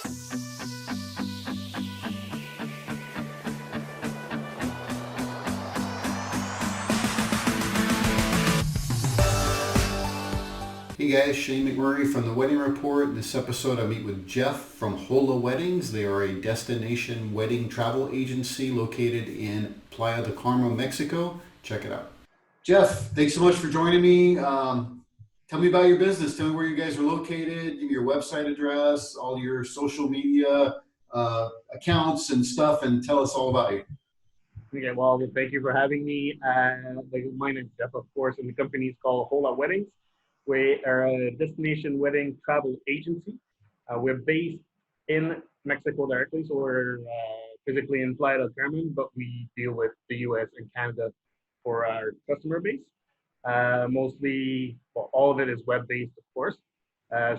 Hey guys, Shane McMurray from The Wedding Report. In this episode, I meet with Jeff from Hola Weddings. They are a destination wedding travel agency located in Playa del Carmen, Mexico. Check it out. Jeff, thanks so much for joining me. Tell me about your business. Tell me where you guys are located. Give me your website address, all your social media accounts and stuff, and tell us all about you. Okay, well, thank you for having me. My name is Jeff, of course, and the company is called Hola Weddings. We are a destination wedding travel agency. We're based in Mexico directly, so we're physically in Playa del Carmen, but we deal with the US and Canada for our customer base. Mostly, well, all of it is web-based, of course.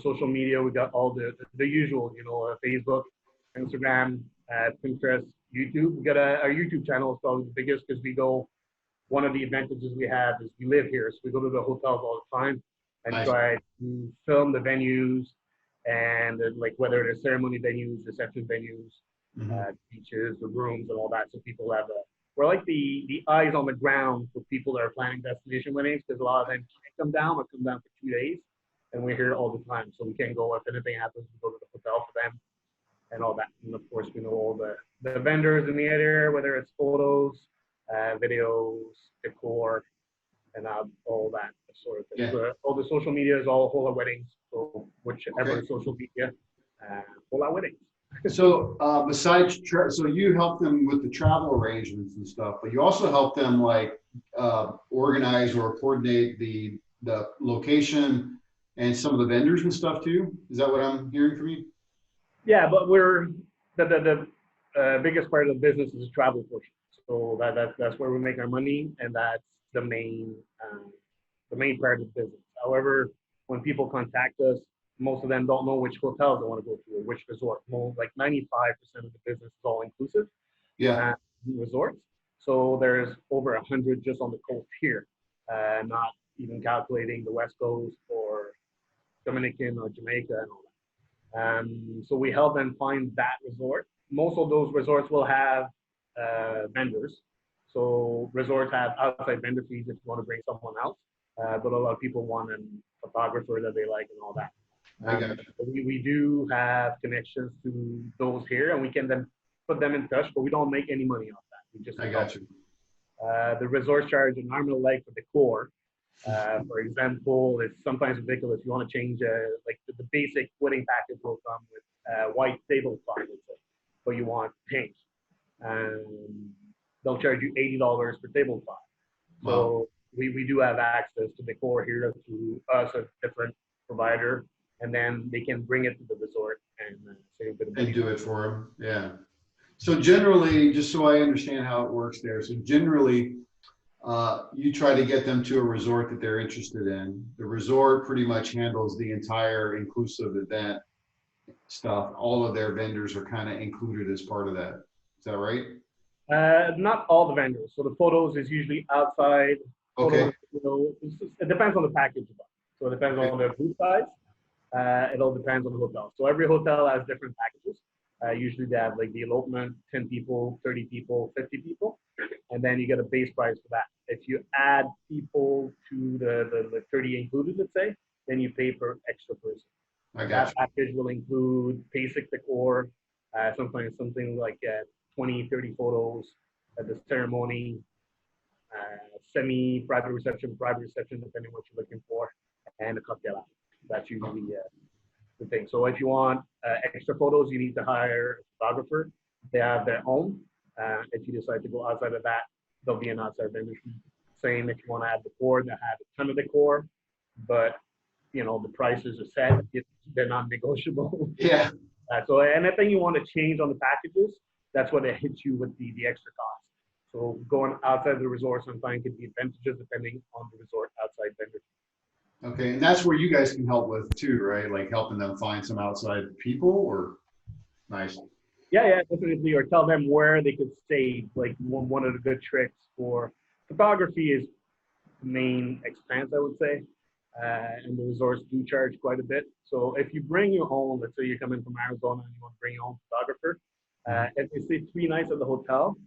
Social media, we got all the usual, Facebook, Instagram, Pinterest, YouTube. We got our YouTube channel is probably the biggest because one of the advantages we have is we live here, so we go to the hotels all the time and Nice. try to film the venues and like whether they're ceremony venues, reception venues, beaches, the rooms and all that. So people have we're like the eyes on the ground for people that are planning destination weddings, because a lot of them can't come down or come down for 2 days, and we're here all the time. So we can go, if anything happens, we go to the hotel for them and all that. And of course, we know all the vendors in the area, whether it's photos, videos, decor, and all that sort of thing. Yeah. So all the social media is all Hola Weddings. So whichever social media, Hola Weddings. So besides, so you help them with the travel arrangements and stuff, but you also help them like organize or coordinate the location and some of the vendors and stuff too. Is that what I'm hearing from you? Yeah, but we're the biggest part of the business is the travel portion. So that's where we make our money, and that's the main part of the business. However, when people contact us, most of them don't know which hotels they want to go to or which resort. Like 95% of the business is all inclusive. Yeah. Resorts. So there's over 100 just on the coast here, not even calculating the West Coast or Dominican or Jamaica and all that. So we help them find that resort. Most of those resorts will have vendors. So resorts have outside vendor fees if you want to bring someone else. But a lot of people want a photographer that they like and all that. We do have connections to those here, and we can then put them in touch, but we don't make any money off that. We just the resort charge an arm and a leg for decor. For example, it's sometimes ridiculous. You want to change like the basic wedding package will come with white tablecloth, let's say, but you want pink. They'll charge you $80 per tablecloth. So we do have access to decor here through us, a different provider, and then they can bring it to the resort and save the money. And do it for them. Yeah. So generally, just so I understand how it works there. So generally, you try to get them to a resort that they're interested in. The resort pretty much handles the entire inclusive event stuff. All of their vendors are kind of included as part of that. Is that right? Not all the vendors. So the photos is usually outside. Okay. It depends on the package. So it depends on the booth size. It all depends on the hotel. So every hotel has different packages. Usually they have like the elopement, 10 people, 30 people, 50 people. And then you get a base price for that. If you add people to the 30 included, let's say, then you pay per extra person. That package will include basic decor, sometimes something like 20, 30 photos at the ceremony, semi-private reception, depending what you're looking for, and a cocktail hour. That's usually the thing. So if you want extra photos, you need to hire a photographer. They have their own. If you decide to go outside of that, there'll be an outside vendor fee. Same if you want to add decor, they have a ton of decor, but the prices are set. They're not negotiable. Yeah. So anything you want to change on the packages, that's what it hits you with the extra cost. So going outside the resort sometimes can be advantageous depending on the resort outside vendor. Okay, and that's where you guys can help with too, right? Like helping them find some outside people, or nice. Yeah, definitely. Or tell them where they could stay. Like one of the good tricks for photography is the main expense, I would say. and the resorts do charge quite a bit. So if you bring your own, let's say you're coming from Arizona and you want to bring your own photographer, if you stay 3 nights at the hotel,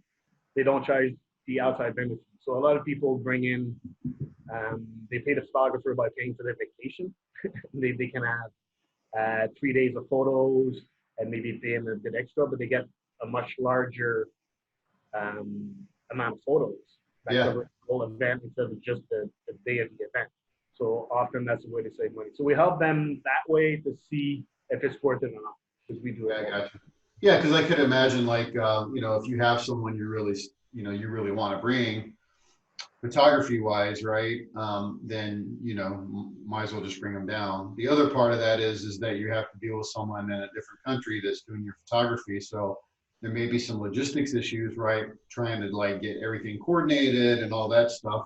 they don't charge the outside vendor fee. So a lot of people bring in, they pay the photographer by paying for their vacation. They can have 3 days of photos and maybe pay them a bit extra, but they get a much larger um, amount of photos that Yeah. cover the whole event instead of just the day of the event. So often that's a way to save money. So we help them that way to see if it's worth it or not, because we do Yeah, it. I got you. Yeah, because I could imagine like if you have someone you really you really want to bring photography wise, right? Then might as well just bring them down. The other part of that is that you have to deal with someone in a different country that's doing your photography, so there may be some logistics issues, right? Trying to like get everything coordinated and all that stuff.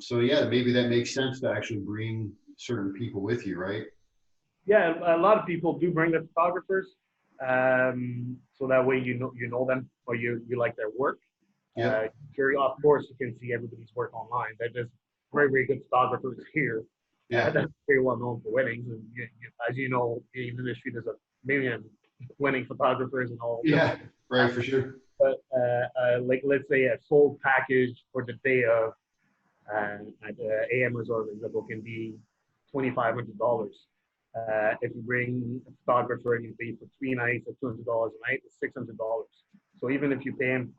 So yeah, maybe that makes sense to actually bring certain people with you, right? Yeah, a lot of people do bring their photographers, so that way you know them or you like their work. Yep. Sure, of course, you can see everybody's work online. There's very good photographers here. Yeah. That's very well known for weddings, and as you know, in the industry, there's a million wedding photographers and all. Yeah. Right. For sure. But like let's say a full package for the day of at AM Resort, for example, can be $2,500. If you bring a photographer and you pay for 3 nights at $200 a night, it's $600. So even if you pay him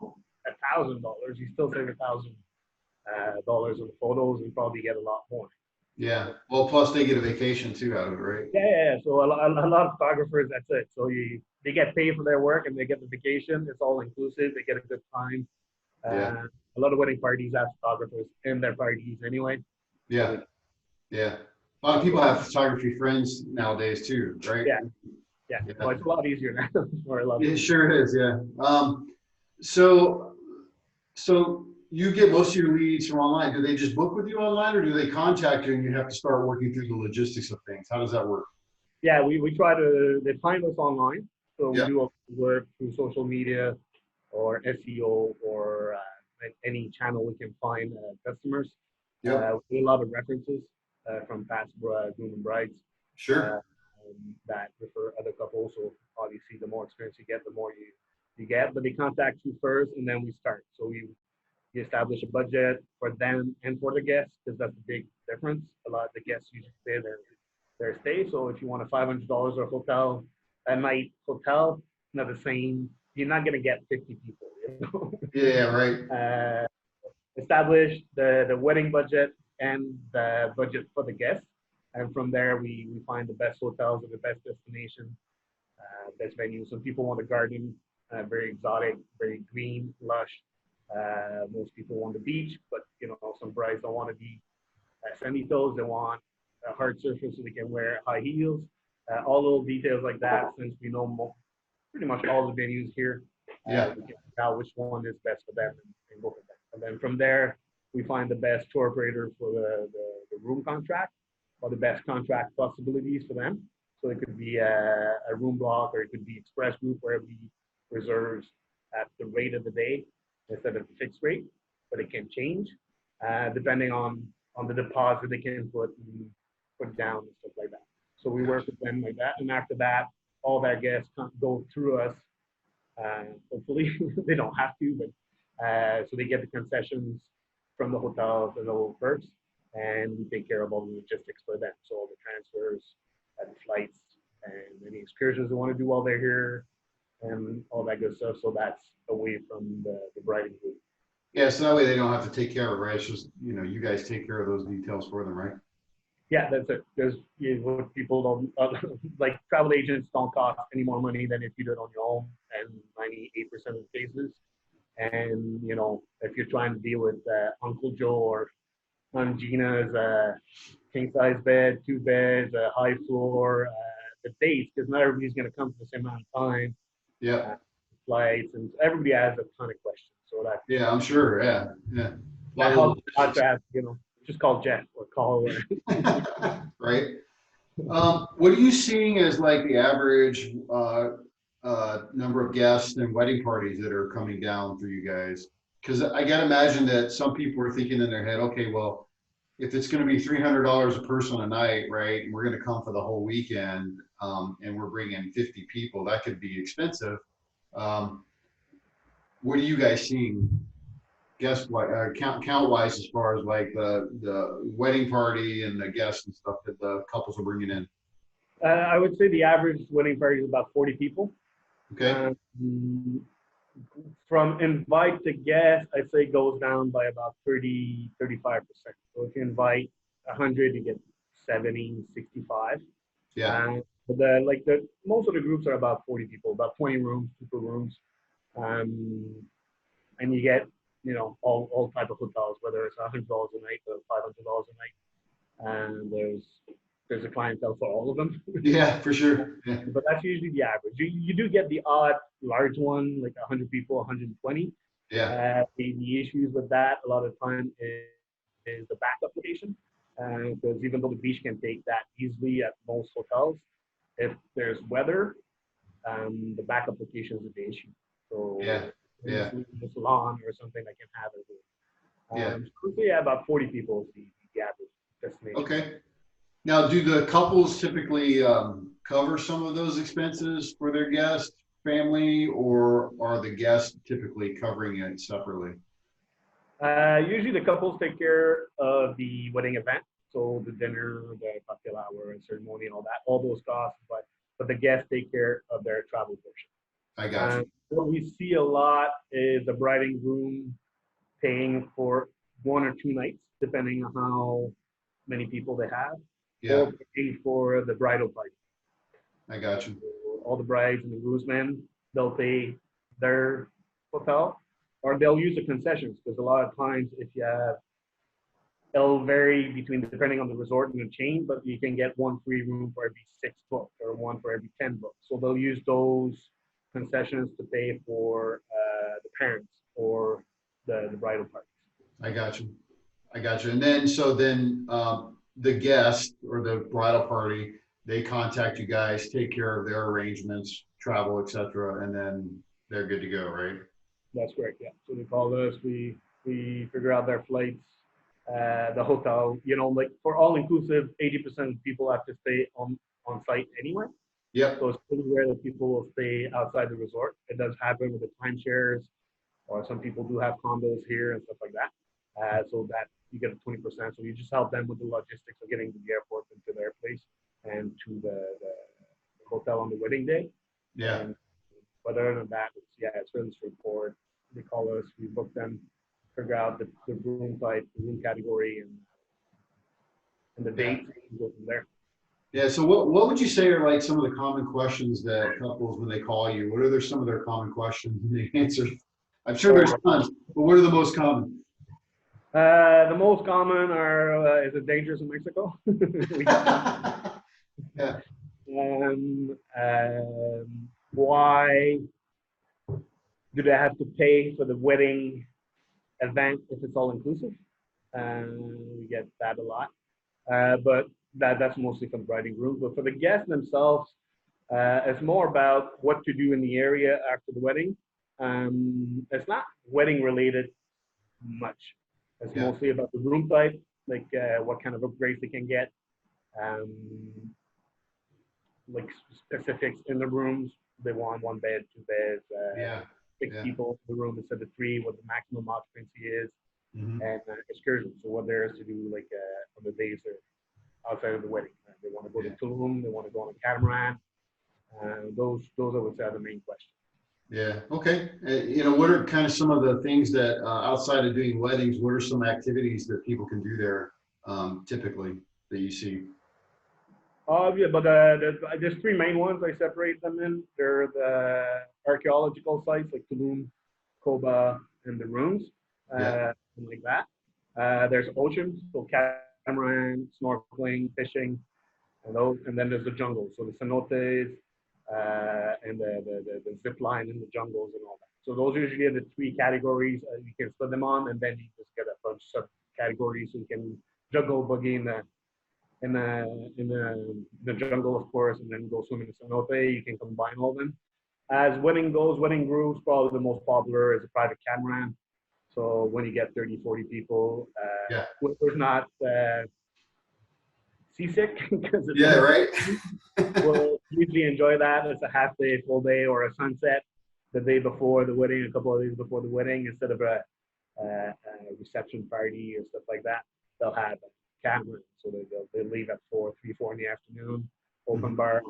$1,000, you still save $1,000 on the photos and probably get a lot more. Yeah. Well, plus they get a vacation too out of it, right? Yeah. So a lot of photographers, that's it. So they get paid for their work and they get the vacation. It's all inclusive. They get a good time. Yeah. A lot of wedding parties have photographers in their parties anyway. So Yeah. Yeah. A lot of people have photography friends nowadays too, right? yeah, yeah. Yeah. Well, it's a lot easier now. Or a lot It easier. sure is. Yeah. So, so you get most of your leads from online. Do they just book with you online, or do they contact you and you have to start working through the logistics of things? How does that work? Yeah, we try to, they find us online. So we Yeah. do work through social media or SEO or any channel we can find customers. Yep. We do a lot of references from past groom and brides Sure. that refer other couples. So obviously, the more experience you get, the more you get. But they contact you first, and then we start. So we establish a budget for them and for the guests, because that's the big difference. A lot of the guests usually pay their stay. So if you want a $500 or hotel a night hotel, not the same. You're not gonna get 50 people. Yeah. Right. Establish the wedding budget and the budget for the guests, and from there we find the best hotels or the best destination, best venue. Some people want a garden, very exotic, very green, lush. Most people want the beach, but some brides don't want to be sandy toes. They want a hard surface so they can wear high heels. All little details like that. Since we know pretty much all the venues here, Yeah. we can figure out which one is best for them and go for that. And then from there, we find the best tour operator for the room contract or the best contract possibilities for them. So it could be a room block, or it could be express group where we reserves at the rate of the day instead of the fixed rate, but it can change depending on the deposit they can put down and stuff like that. So we work with them like that, and after that, all their guests go through us. Hopefully, they don't have to, but so they get the concessions from the hotels and the little perks, and we take care of all the logistics for them. So all the transfers, the flights, and any excursions they want to do while they're here, and all that good stuff. So that's away from the bride and groom. Yeah. So that way they don't have to take care of it, right? It's just you guys take care of those details for them, right? Yeah, that's it. Because people don't like, travel agents don't cost any more money than if you do it on your own, and 98% of the cases. And if you're trying to deal with Uncle Joe or Aunt Gina's king size bed, two beds, a high floor, the dates, because not everybody's going to come for the same amount of time, Yeah. flights, and everybody has a ton of questions. So Yeah. I'm sure. Yeah. Yeah. that helps not to ask, just call Jeff or call. Right. What are you seeing as like the average number of guests and wedding parties that are coming down for you guys? Because I gotta imagine that some people are thinking in their head, okay, well, if it's going to be $300 a person a night, right? And we're going to come for the whole weekend, and we're bringing 50 people, that could be expensive. Um, what are you guys seeing guest count wise as far as like the wedding party and the guests and stuff that the couples are bringing in? I would say the average wedding party is about 40 people. Okay. From invite to guest, I'd say goes down by about 30, 35%. So if you invite 100, you get 70, 65. Yeah. But most of the groups are about 40 people, about 20 rooms, super rooms. Um, and you get, all type of hotels, whether it's $100 a night or $500 a night. And there's a clientele for all of them. Yeah, for sure. Yeah. But that's usually the average. You do get the odd large one, like 100 people, 120. Yeah. The issues with that a lot of time is the backup location. Because even though the beach can take that easily at most hotels, if there's weather, the backup location is the issue. So Yeah. Yeah. the salon or something that can have it. Yeah. So yeah, about 40 people is the average destination. Okay. Now, do the couples typically cover some of those expenses for their guests, family, or are the guests typically covering it separately? Usually the couples take care of the wedding event, so the dinner, the cocktail hour, and ceremony, and all that, all those costs. But the guests take care of their travel portion. I got you. What we see a lot is the bride and groom paying for 1 or 2 nights, depending on how many people they have, Yeah, or paying for the bridal party. I got you. So all the brides and the groomsmen, they'll pay their hotel, or they'll use the concessions, because a lot of times if you have, it'll vary between depending on the resort and the chain, but you can get one free room for every 6 books or one for every 10 books. So they'll use those concessions to pay for the parents or the bridal parties. I got you. I got you. And then, so then the guest or the bridal party, they contact you guys, take care of their arrangements, travel, etc., and then they're good to go, right? That's correct. Yeah. So they call us. We figure out their flights, the hotel. Like for all inclusive, 80% of people have to stay on site anyway. Yep. So it's pretty rare that people will stay outside the resort. It does happen with the timeshares, or some people do have condos here and stuff like that. So that you get a 20%. So you just help them with the logistics of getting to the airport and to their place and to the hotel on the wedding day. Yeah. And but other than that, it's really straightforward. They call us, we book them, figure out the room type, the room category, and the date, and go from there. Yeah. So what would you say are like some of the common questions that couples, when they call you, what are some of their common questions and the answers? I'm sure there's tons, but what are the most common? The most common are, is it dangerous in Mexico? Yeah. Why do they have to pay for the wedding event if it's all inclusive? We get that a lot, but that's mostly from the bride and groom. But for the guests themselves, it's more about what to do in the area after the wedding. It's not wedding related much. It's mostly about the room type, like what kind of upgrades they can get, like specifics in the rooms. They want 1 bed, 2 beds, 6 people in the room instead of 3, what the maximum occupancy is, and excursions. So what there is to do, like on the days they're outside of the wedding. They want to go to Tulum, they want to go on a catamaran. Those I would say are the main questions. Yeah. Okay. What are kind of some of the things that outside of doing weddings, what are some activities that people can do there typically that you see? Yeah, but there's 3 main ones I separate them in. They're the archaeological sites like Tulum, Koba, and the ruins, and like that. There's oceans, so catamaran, snorkeling, fishing, and then there's the jungle, so the cenotes, and the zip line in the jungles and all that. So those usually are the 3 categories you can split them on, and then you just get a bunch of subcategories so you can juggle boogie in the jungle, of course, and then go swim in the cenote. You can combine all of them. As wedding goes, wedding grooves, probably the most popular is a private catamaran. So when you get 30, 40 people, Yeah. we're not seasick because it's Yeah, only right. we'll usually enjoy that. It's a half day, full day, or a sunset the day before the wedding, a couple of days before the wedding, instead of a reception party or stuff like that. They'll have a catamaran, so they leave at 4 in the afternoon, open Mhm. bar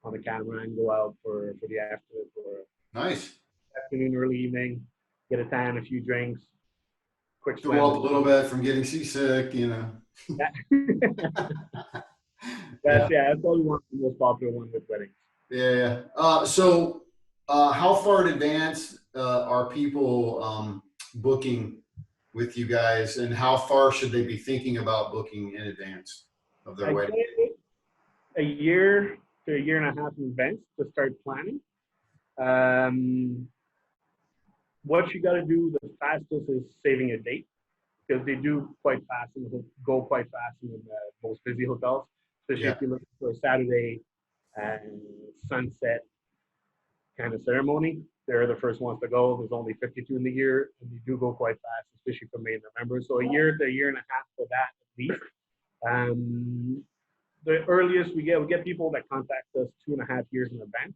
on the catamaran, go out for the after for Nice. afternoon, early evening, get a tan, a few drinks, quick Cool swim. up a little bit from getting seasick, you know. That, Yeah. that's probably one of the most popular ones with weddings. Yeah, yeah. How far in advance are people booking with you guys, and how far should they be thinking about booking in advance of their I'd wedding? say a year to a year and a half in advance to start planning. Um, what you got to do the fastest is saving a date because they do quite fast and go quite fast in the most busy hotels, especially Yeah, if you're looking for a Saturday and sunset kind of ceremony. They're the first ones to go. There's only 52 in the year, and they do go quite fast, especially for May and November. So a year to a year and a half for that at least. Um, the earliest we get people that contact us 2.5 years in advance.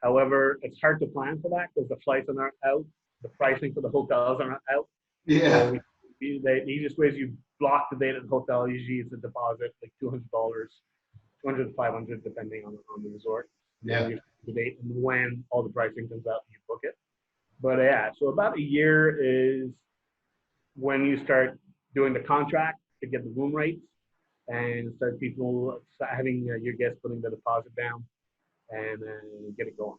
However, it's hard to plan for that because the flights are not out, the pricing for the hotels are not out. So yeah, the easiest way is you block the date at the hotel. Usually it's a deposit, like $200, 200 to 500 depending on the resort. And yeah. you the date and when all the pricing comes out, you book it. But yeah, so about a year is when you start doing the contract to get the room rates and start people having your guests putting the deposit down and get it going.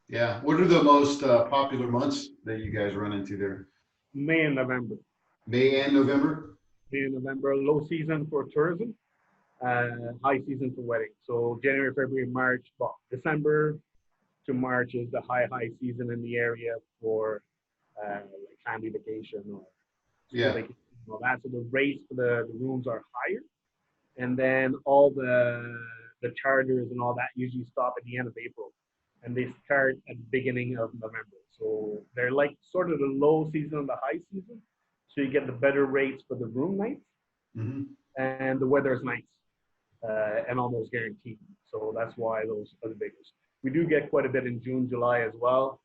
Yeah. What are the most popular months that you guys run into there? May and November. May and November? May and November, low season for tourism, high season for weddings. So January, February, March, well, December to March is the high season in the area for like family vacation or school Yeah. vacation and all that. So the rates for the rooms are higher, and then all the charters and all that usually stop at the end of April, and they start at the beginning of November. So they're like sort of the low season and the high season. So you get the better rates for the room nights, Hmm. and the weather is nice and almost guaranteed. So that's why those are the biggest. We do get quite a bit in June, July as well,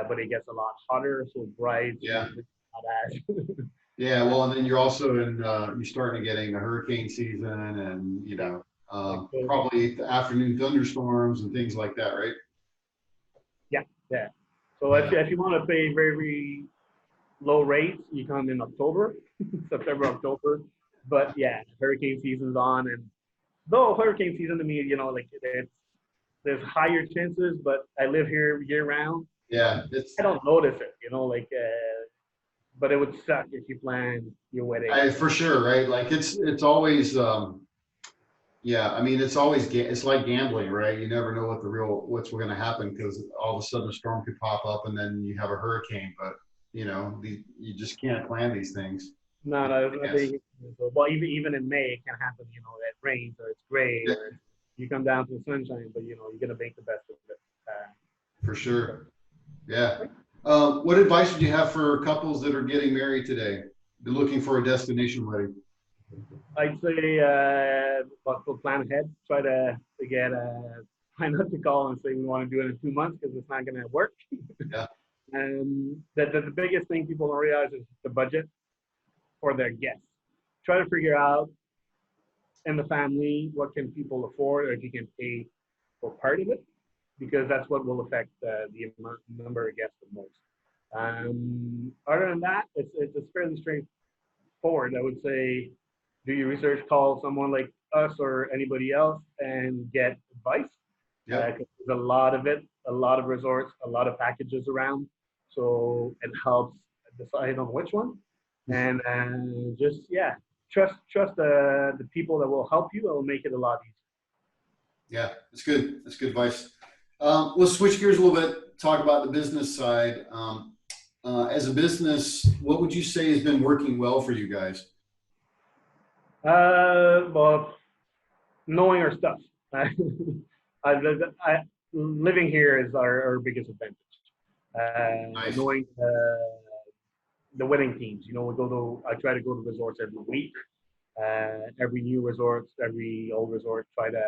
but it gets a lot hotter. So brides Yeah. usually not as. Yeah. Well, and then you're also you're starting to getting the hurricane season and, Yeah, like probably the afternoon thunderstorms and things like that, right? yeah, yeah. So Yeah. if you want to pay very low rates, you come in October, September, October. But yeah, hurricane season's on, and though hurricane season to me, like there's higher chances, but I live here year round. Yeah. I don't notice it, but it would suck if you plan your wedding. For sure, right? Like it's always yeah, I mean it's always it's like gambling, right? You never know what's going to happen because all of a sudden a storm could pop up and then you have a hurricane, but you just can't plan these things. No, no, I Yes. think, well, even in May, it can happen, it rains or it's gray Yeah, or you come down to the sunshine, but, you're going to make the best of it. for So, sure. Yeah. What advice would you have for couples that are getting married today? They're looking for a destination wedding. I'd say, we'll plan ahead, try not to call and say we want to do it in 2 months because it's not going to work. Yeah. And the biggest thing people don't realize is the budget for their guests. Try to figure out in the family what can people afford or if you can pay for part of it, because that's what will affect the number of guests the most. Other than that, it's fairly straightforward. I would say do your research, call someone like us or anybody else and get advice. Yep. There's a lot of it, a lot of resorts, a lot of packages around. So it helps decide on which one. And just, yeah, trust the people that will help you. It will make it a lot easier. Yeah, that's good. That's good advice. We'll switch gears a little bit, talk about the business side. As a business, what would you say has been working well for you guys? Well, knowing our stuff. I, living here is our biggest advantage. Nice. Knowing the wedding teams. You know, I try to go to resorts every week. Every new resort, every old resort, try to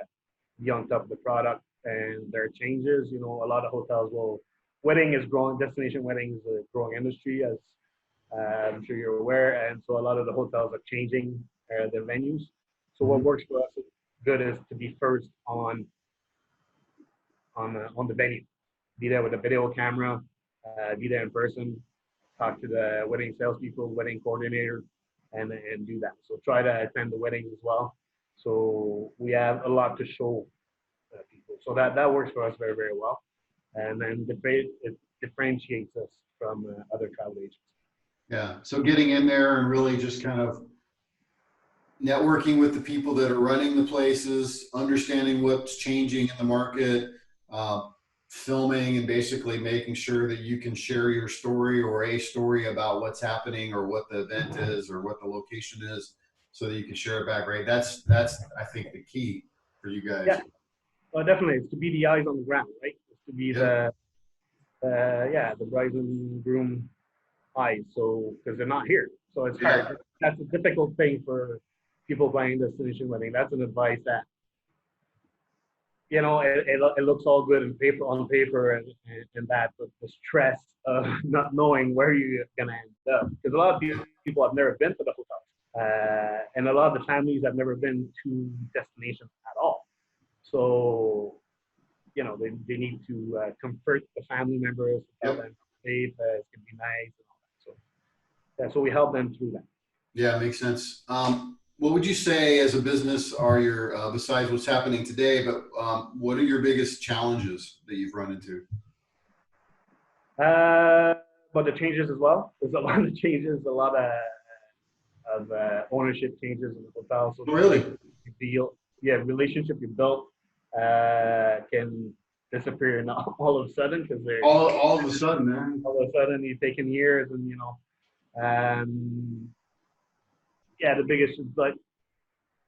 be on top of the product and their changes. You know, a lot of hotels will, wedding is growing, destination wedding is a growing industry, as I'm sure you're aware. And so a lot of the hotels are changing their venues. So what Mhm. works for us good is to be first on the venue, be there with a video camera, be there in person, talk to the wedding salespeople, wedding coordinator, and do that. So try to attend the weddings as well. So we have a lot to show people. So that works for us very, very well. And then it differentiates us from other travel agents. Yeah. So getting in there and really just kind of networking with the people that are running the places, understanding what's changing in the market, uh, filming and basically making sure that you can share your story or a story about what's happening or what the event is or what the location is so that you can share it back, right? That's I think the key for you Yeah, guys. well, definitely. It's to be the eyes on the ground, right? It's to be Yep. the bride and groom eyes. So because they're not here, so it's Yeah. hard. That's a difficult thing for people planning destination wedding. That's an advice that it looks all good on paper and that, but the stress of not knowing where you're gonna end up, because a lot of people have never been to the hotels, and a lot of the families have never been to destinations at all. So they need to comfort the family members, tell Yep. them safe, it's gonna be nice, and all that. So yeah, so we help them through that. Yeah, makes sense. What would you say as a business are your, besides what's happening today, but what are your biggest challenges that you've run into? But the changes as well. There's a lot of changes, a lot of ownership changes in the hotel. So Oh, the really? relationship you build, relationship you built can disappear now all of a sudden because they're All of a sudden, man. all of a sudden you've taken years and the biggest is like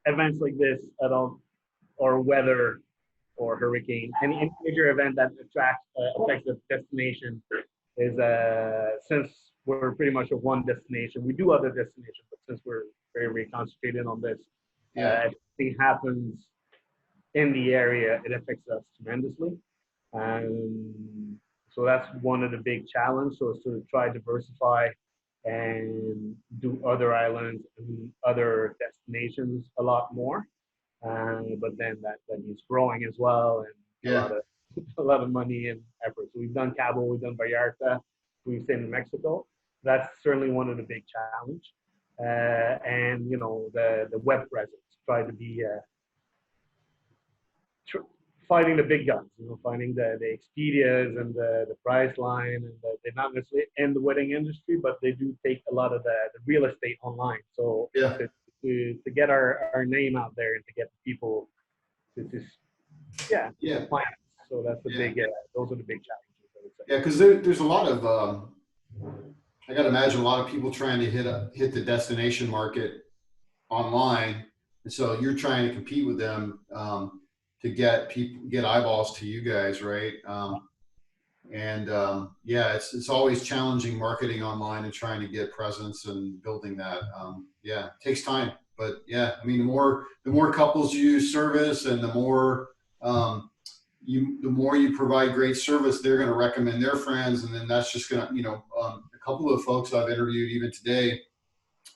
events like this at all, or weather or hurricane, any major event that affects the destination is since we're pretty much a one destination. We do other destinations, but since we're very, very concentrated on this, Yeah. if anything happens in the area, it affects us tremendously. So that's one of the big challenges. So it's to try diversify and do other islands and other destinations a lot more. But then that means growing as well and a Yeah. lot of a lot of money and effort. So we've done Cabo, we've done Vallarta, we've stayed in Mexico. That's certainly one of the big challenge. And the web presence. Try to be finding the big guns. Finding the Expedias and the Priceline, and they're not necessarily in the wedding industry, but they do take a lot of the real estate online. So Yeah. to get our name out there and to get people to Yeah. plan. So that's the Yeah. big. Those are the big challenges, I would say. Yeah. Because there's a lot of, I got to imagine a lot of people trying to hit the destination market online. And so you're trying to compete with them to get eyeballs to you guys, right? Yeah, it's always challenging marketing online and trying to get presence and building that. Yeah, it takes time, but yeah, I mean, the more couples you service and um, the more you provide great service, they're going to recommend their friends, and then that's just going to, a couple of folks I've interviewed even today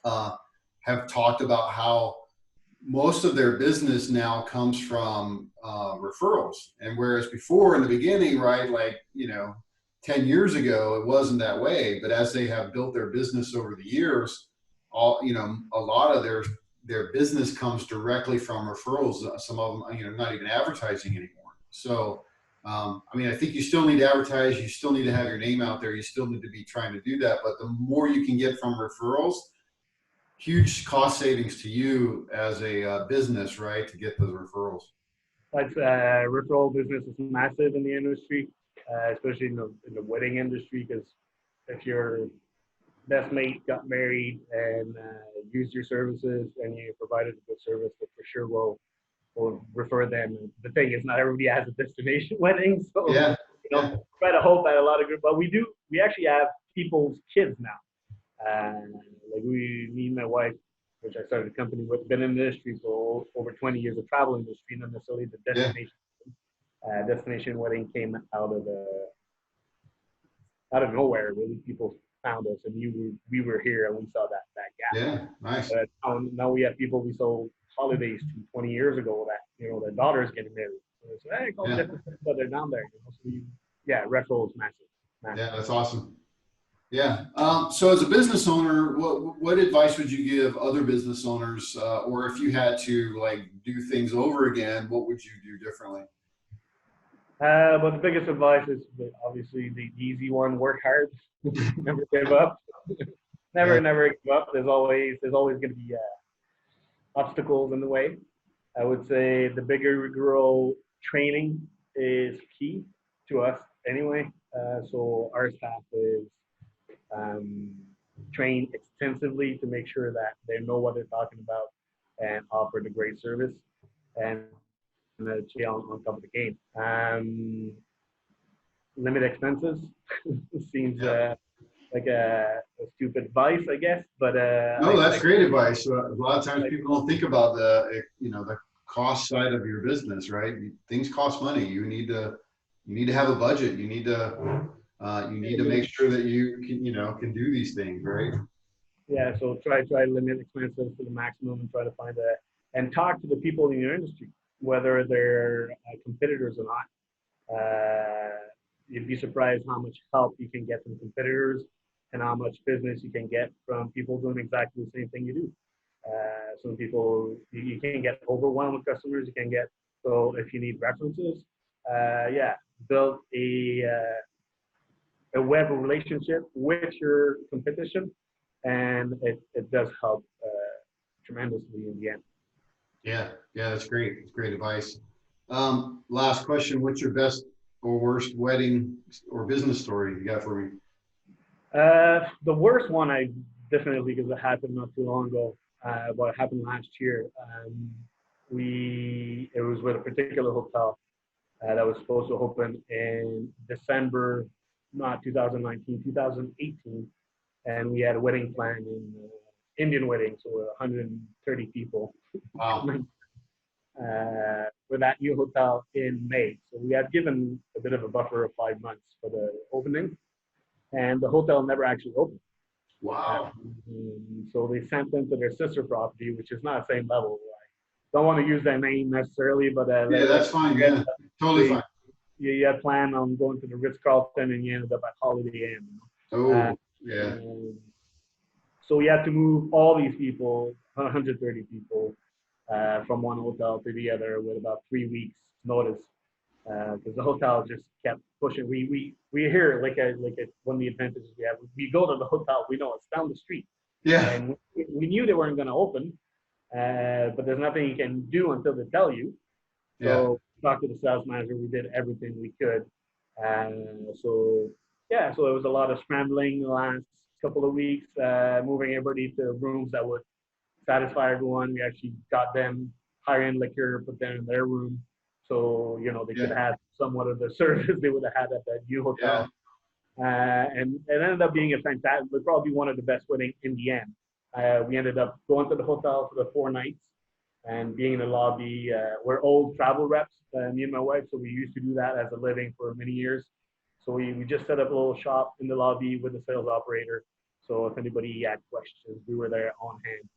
uh, have talked about how most of their business now comes from referrals. And whereas before in the beginning, right, like, 10 years ago, it wasn't that way. But as they have built their business over the years, a lot of their business comes directly from referrals. Some of them, not even advertising anymore. So, I mean, I think you still need to advertise. You still need to have your name out there. You still need to be trying to do that. But the more you can get from referrals, huge cost savings to you as a business, right? To get those referrals. But referral business is massive in the industry, especially in the wedding industry, because if your best mate got married and used your services and you provided a good service, that for sure will refer them. And the thing is, not everybody has a destination wedding, so Yeah, yeah, try to hope that a lot of group. But we actually have people's kids now Like me and my wife, which I started a company with, been in the industry for over 20 years of travel industry, not necessarily the Yeah. destination wedding came out of nowhere. Really, people found us and knew we were here, and we saw that gap. Yeah. Nice. Now we have people we sold holidays to 20 years ago that their daughter's getting married. So it's hey, call Yeah. different, but they're down there. So yeah, retro is massive, massive. Yeah. That's awesome. Yeah. So as a business owner, what advice would you give other business owners, or if you had to like do things over again, what would you do differently? But the biggest advice is obviously the easy one: work hard, never give up, Yeah. never give up. There's always going to be obstacles in the way. I would say the bigger we grow, training is key to us anyway. So our staff is um, trained extensively to make sure that they know what they're talking about and offer the great service and stay on top of the game. Limit expenses seems Yeah. like a stupid advice, I guess, but No, that's great advice. A lot of times like, people don't think about the cost side of your business, right? Things cost money. You need to have a budget. You need to make sure that you can do these things, right? yeah, so try to limit expenses to the maximum and try to find and talk to the people in your industry, whether they're competitors or not. You'd be surprised how much help you can get from competitors and how much business you can get from people doing exactly the same thing you do. Some people you can get overwhelmed with customers. You can get so if you need references, yeah, build a web relationship with your competition, and it does help tremendously in the end. Yeah, yeah, that's great. It's great advice. Last question: what's your best or worst wedding or business story you got for me? The worst one, I definitely, because it happened not too long ago, but it happened last year. It was with a particular hotel that was supposed to open in December, not 2019, 2018, and we had a wedding plan in Indian wedding, so 130 people Wow. for that new hotel in May. So we had given a bit of a buffer of 5 months for the opening, and the hotel never actually opened. Wow. So they sent them to their sister property, which is not the same level. I don't want to use that name necessarily, but Yeah, that's fine. Yeah, totally fine. you had planned on going to the Ritz Carlton and you ended up at Holiday Inn. Oh, yeah. So we had to move all these people, 130 people, from one hotel to the other with about 3 weeks notice, because the hotel just kept pushing. We hear one of the advantages we have. We go to the hotel, we know it's down the street, Yeah, and we knew they weren't going to open, but there's nothing you can do until they tell you. yeah, So talked to the sales manager. We did everything we could. So yeah, so it was a lot of scrambling the last couple of weeks, moving everybody to rooms that would satisfy everyone. We actually got them high-end liquor, put them in their room, so they could yeah, have somewhat of the service they would have had at that new yeah. hotel. And it ended up being a fantastic, but probably one of the best weddings in the end. We ended up going to the hotel for the 4 nights and being in the lobby. We're old travel reps, me and my wife, so we used to do that as a living for many years. So we just set up a little shop in the lobby with the sales operator. So if anybody had questions, we were there on hand.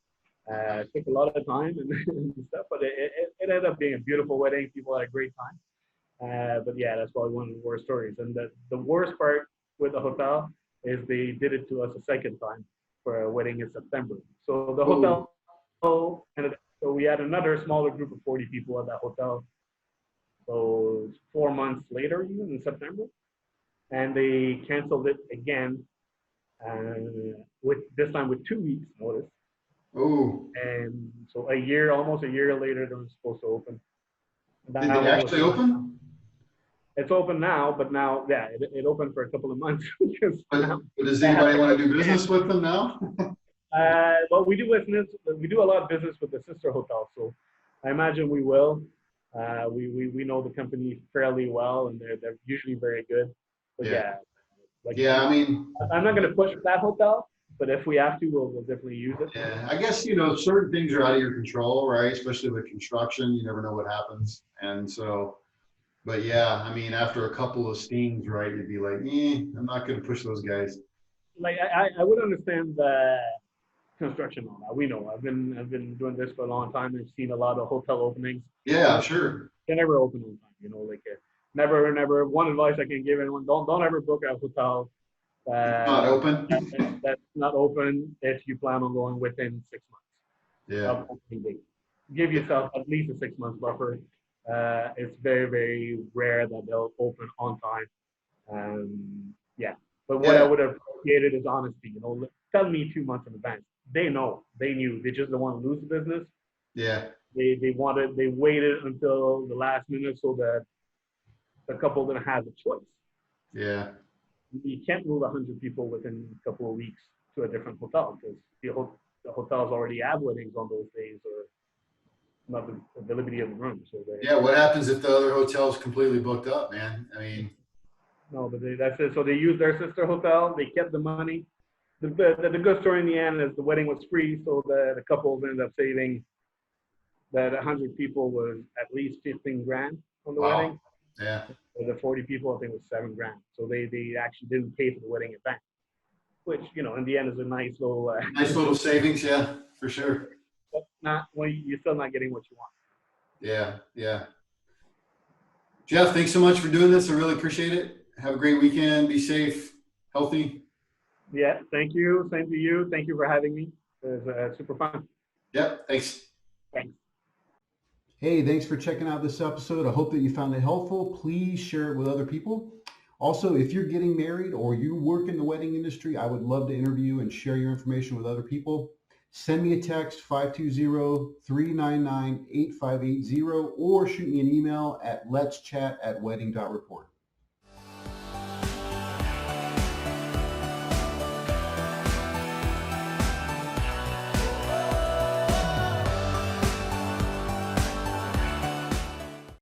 It took a lot of time and stuff, but it ended up being a beautiful wedding. People had a great time. But yeah, that's probably one of the worst stories. And the worst part with the hotel is they did it to us a second time for a wedding in September. So the Oh, hotel ended up, so we had another smaller group of 40 people at that hotel. So 4 months later, even in September, and they canceled it again, with this time with 2 weeks notice. oh. And so almost a year later, they were supposed to open. Did That they one was actually open? it's open now, but now, yeah, it opened for a couple of months because But, now but does they have anybody want to do business with them now? well, we do business. We do a lot of business with the sister hotel, so I imagine we will. We know the company fairly well, and they're usually very good. But Yeah, yeah, like yeah. I mean, I'm not going to push that hotel, But if we have to, we'll definitely use it. Yeah, I guess, certain things are out of your control, right? Especially with construction, you never know what happens. And so, but yeah, I mean, after a couple of stings, right, you'd be like, I'm not going to push those guys. Like I would understand the construction on that. We know I've been doing this for a long time. I've seen a lot of hotel openings. Yeah, sure. They never open on time. Like never. One advice I can give anyone: don't ever book a hotel Not open. that's not open if you plan on going within 6 months Yeah. of opening date. Give yourself at least a 6 month buffer. It's very, very rare that they'll open on time. Yeah. But what I Yeah. would have appreciated is honesty. Tell me 2 months in advance. They know, they knew. They just don't want to lose the business. Yeah. They waited until the last minute so that the couple didn't have a choice. Yeah. You can't move 100 people within a couple of weeks to a different hotel because the hotels already have weddings on those days or not the availability of the room. So Yeah. What happens if the other hotel's completely booked up, man? I mean, no, but that's it. So they used their sister hotel. They kept the money. The good story in the end is the wedding was free, so the couples ended up saving that 100 people was at least 15 grand on the wow. wedding. Yeah. For the 40 people, I think it was 7 grand. So they actually didn't pay for the wedding event, which in the end is a nice little. Nice little savings. Yeah, for sure. But not when you're still not getting what you want. Yeah. Yeah. Jeff, thanks so much for doing this. I really appreciate it. Have a great weekend. Be safe, healthy. Yeah, thank you. Same to you. Thank you for having me. It was super fun. Yep. Thanks. Thanks. Hey, thanks for checking out this episode. I hope that you found it helpful. Please share it with other people. Also, if you're getting married or you work in the wedding industry, I would love to interview and share your information with other people. Send me a text 520-399-8580 or shoot me an email at letschat@wedding.report.